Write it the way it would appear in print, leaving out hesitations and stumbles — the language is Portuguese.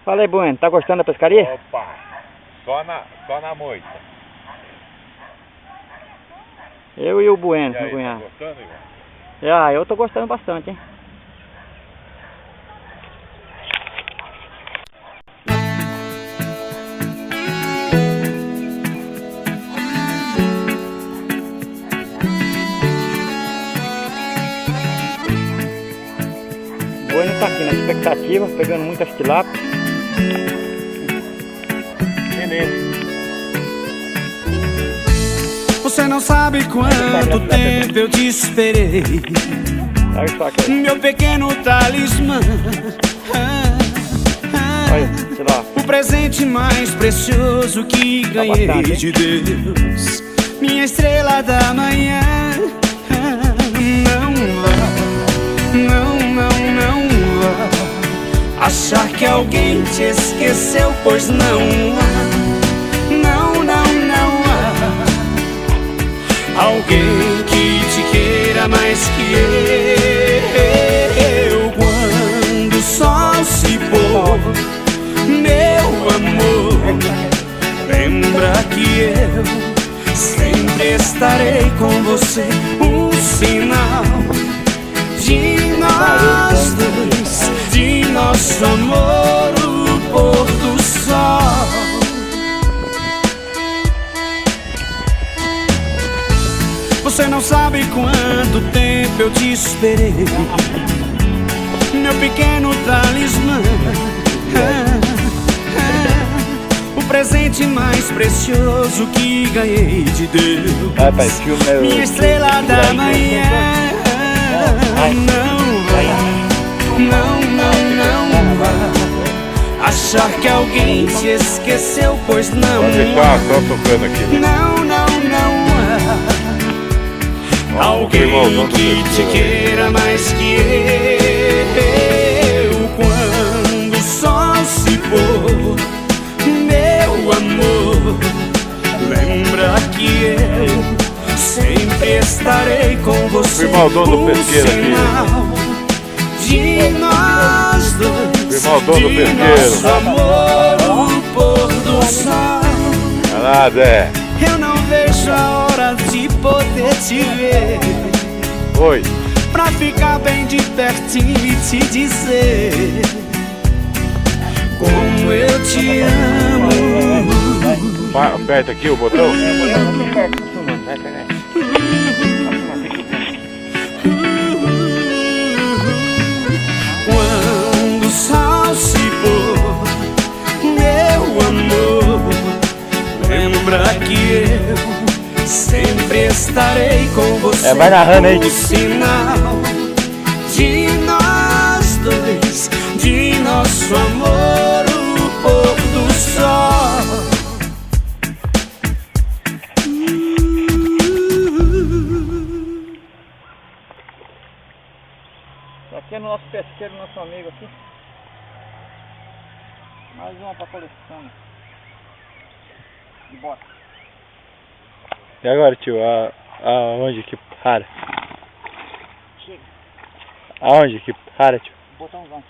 Fala aí, Bueno, tá gostando da pescaria? Opa, só na moita. Eu e o Bueno, E aí, meu cunhado. tá gostando, Ivan? Ah, eu tô gostando bastante, hein? O Bueno tá aqui na expectativa, pegando muitas tilápias. Beleza. Você não sabe quanto tempo eu te esperei, Olha só aqui. meu pequeno talismã. Olha, sei lá. O presente mais precioso que ganhei bastante, de Deus, minha estrela da manhã. Não vá, não vá achar que alguém te esqueceu, pois não há. Alguém que te queira mais que eu. Quando o sol se pôr, meu amor, lembra que eu sempre estarei com você. Um sinal de nós dois, de nosso amor, o pôr do sol. Você não sabe quanto tempo eu te esperei, meu pequeno talismã. O presente mais precioso que ganhei de Deus, minha estrela da manhã. Não vá achar que alguém te esqueceu, pois não. Pode deixar, só tocando aqui. Não alguém que te queira mais que eu. Quando o sol se pôr, meu amor, lembra que eu sempre estarei com você. Firmar o dono do pesqueiro aqui de nós dois, firmar o dono do pesqueiro. Nosso amor, o pôr do sol. Nada, é. Eu não vejo a hora de poder te ver. Oi. Pra ficar bem de pertinho e te dizer como eu te amo. Aperta aqui o botão. Vai pegar. Quando o sol se pôr, meu amor, lembra que eu sempre estarei com você. Vai narrando aí. O sinal de nós dois, de nosso amor, o pôr do sol. Aqui é no nosso pesqueiro, nosso amigo aqui. Mais uma pra coleção. E bota. E agora, tio, aonde que para? Chega. Aonde que para, tio? Botãozão.